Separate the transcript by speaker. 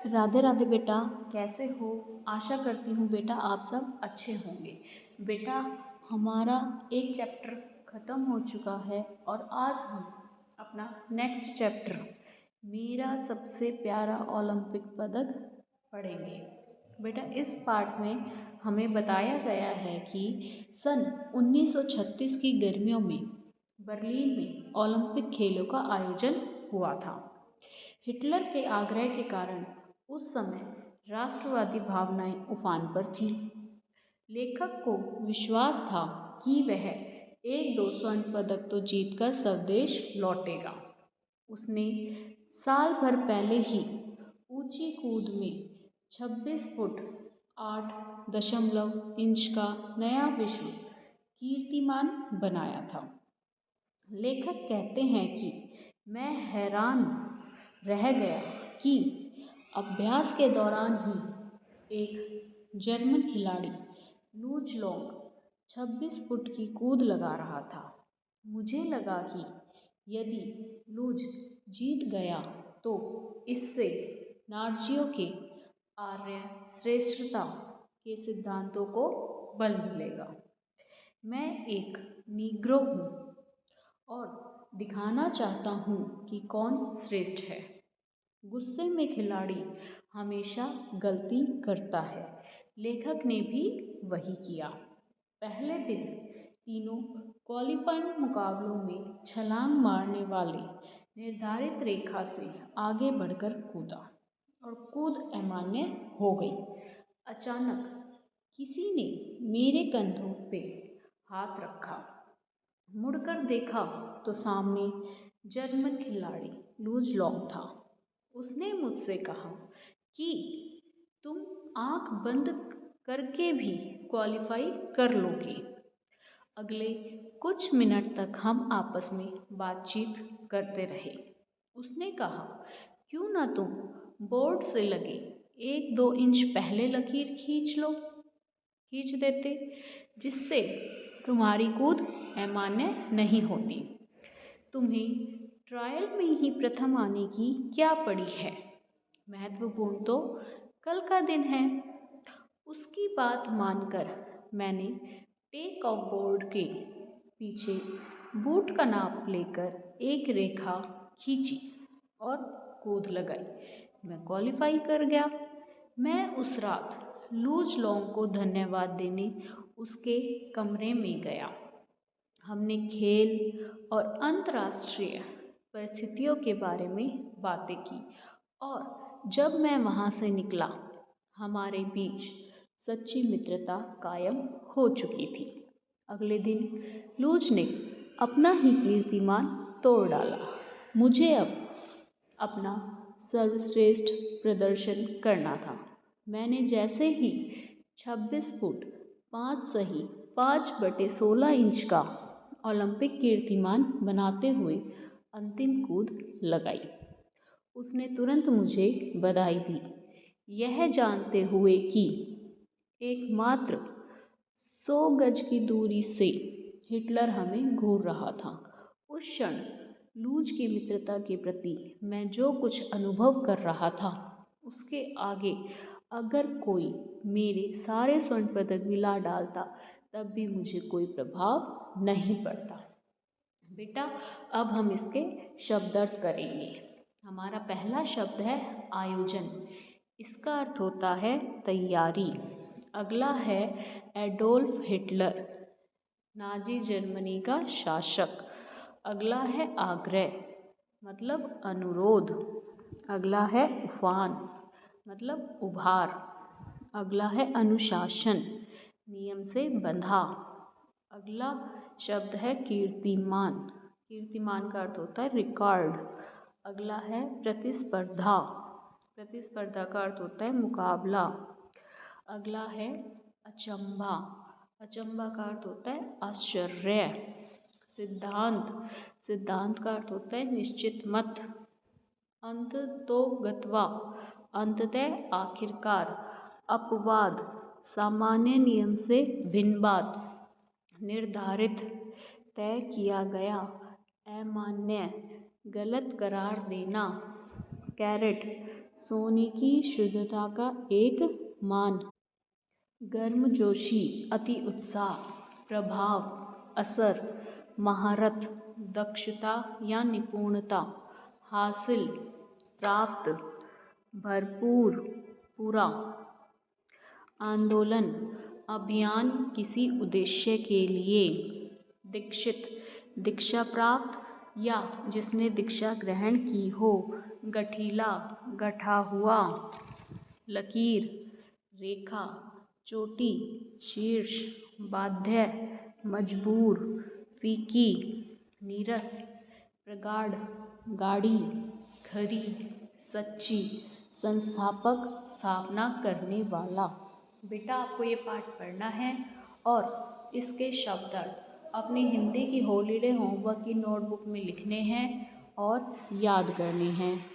Speaker 1: राधे राधे बेटा, कैसे हो? आशा करती हूँ बेटा आप सब अच्छे होंगे। बेटा, हमारा एक चैप्टर ख़त्म हो चुका है और आज हम अपना नेक्स्ट चैप्टर मेरा सबसे प्यारा ओलंपिक पदक पढ़ेंगे। बेटा, इस पार्ट में हमें बताया गया है कि सन 1936 की गर्मियों में बर्लिन में ओलंपिक खेलों का आयोजन हुआ था। हिटलर के आग्रह के कारण उस समय राष्ट्रवादी भावनाएं उफान पर थीं। लेखक को विश्वास था कि वह एक दो स्वर्ण पदक तो जीतकर स्वदेश लौटेगा। उसने साल भर पहले ही ऊंची कूद में 26 फुट 8.इंच का नया विश्व कीर्तिमान बनाया था। लेखक कहते हैं कि मैं हैरान रह गया कि अभ्यास के दौरान ही एक जर्मन खिलाड़ी लूज लॉन्ग 26 फुट की कूद लगा रहा था। मुझे लगा कि यदि लूज जीत गया तो इससे नाज़ियों के आर्य श्रेष्ठता के सिद्धांतों को बल मिलेगा। मैं एक नीग्रो हूँ और दिखाना चाहता हूँ कि कौन श्रेष्ठ है। गुस्से में खिलाड़ी हमेशा गलती करता है। लेखक ने भी वही किया। पहले दिन तीनों क्वालिफाइंग मुकाबलों में छलांग मारने वाले निर्धारित रेखा से आगे बढ़कर कूदा और कूद अमान्य हो गई। अचानक किसी ने मेरे कंधों पे हाथ रखा। मुड़कर देखा तो सामने जर्मन खिलाड़ी लूज लॉन्ग था। उसने मुझसे कहा कि तुम आंख बंद करके भी क्वालिफाई कर लोगे। अगले कुछ मिनट तक हम आपस में बातचीत करते रहे। उसने कहा, क्यों ना तुम बोर्ड से लगे 1-2 इंच पहले लकीर खींच देते, जिससे तुम्हारी कूद अमान्य नहीं होती। तुम्हें ट्रायल में ही प्रथम आने की क्या पड़ी है? महत्वपूर्ण तो कल का दिन है। उसकी बात मानकर मैंने टेक ऑफ बोर्ड के पीछे बूट का नाप लेकर एक रेखा खींची और कूद लगाई। मैं क्वालिफाई कर गया। मैं उस रात लूज लॉन्ग को धन्यवाद देने उसके कमरे में गया। हमने खेल और अंतर्राष्ट्रीय परिस्थितियों के बारे में बातें की और जब मैं वहाँ से निकला, हमारे बीच सच्ची मित्रता कायम हो चुकी थी। अगले दिन लूज ने अपना ही कीर्तिमान तोड़ डाला। मुझे अब अपना सर्वश्रेष्ठ प्रदर्शन करना था। मैंने जैसे ही 26 फुट 5 सही 5/16 इंच का ओलंपिक कीर्तिमान बनाते हुए अंतिम कूद लगाई, उसने तुरंत मुझे बधाई दी, यह जानते हुए कि एकमात्र 100 गज की दूरी से हिटलर हमें घूर रहा था। उस क्षण लूज की मित्रता के प्रति मैं जो कुछ अनुभव कर रहा था, उसके आगे अगर कोई मेरे सारे स्वर्ण पदक मिला डालता तब भी मुझे कोई प्रभाव नहीं पड़ता। बेटा, अब हम इसके शब्दार्थ करेंगे। हमारा पहला शब्द है आयोजन। इसका अर्थ होता है तैयारी। अगला है एडोल्फ हिटलर, नाजी जर्मनी का शासक। अगला है आग्रह, मतलब अनुरोध। अगला है उफान, मतलब उभार। अगला है अनुशासन, नियम से बंधा। अगला शब्द है कीर्तिमान। कीर्तिमान का अर्थ होता है रिकॉर्ड। अगला है प्रतिस्पर्धा। प्रतिस्पर्धा का अर्थ होता है मुकाबला। अगला है अचंभा। अचंभा का अर्थ होता है आश्चर्य। सिद्धांत। सिद्धांत का अर्थ होता है निश्चित मत। अंततोगत्वा, अंततः आखिरकार। अपवाद, सामान्य नियम से भिन्न बात। निर्धारित, तय किया गया। अमान्य, गलत करार देना। कैरेट, सोने की शुद्धता का एक मान। गर्मजोशी, अति उत्साह, प्रभाव, असर, महारत, दक्षता या निपुणता, हासिल, प्राप्त, भरपूर, पूरा। आंदोलन, अभियान किसी उद्देश्य के लिए। दीक्षित, दीक्षा प्राप्त या जिसने दीक्षा ग्रहण की हो। गठीला, गठा हुआ। लकीर, रेखा, चोटी, शीर्ष, बाध्य, मजबूर, फीकी, नीरस, प्रगाढ़, गाढ़ी, खरी, सच्ची, संस्थापक, स्थापना करने वाला। बेटा आपको ये पाठ पढ़ना है और इसके शब्दार्थ अपनी हिंदी की हॉलीडे होमवर्क की नोटबुक में लिखने हैं और याद करने हैं।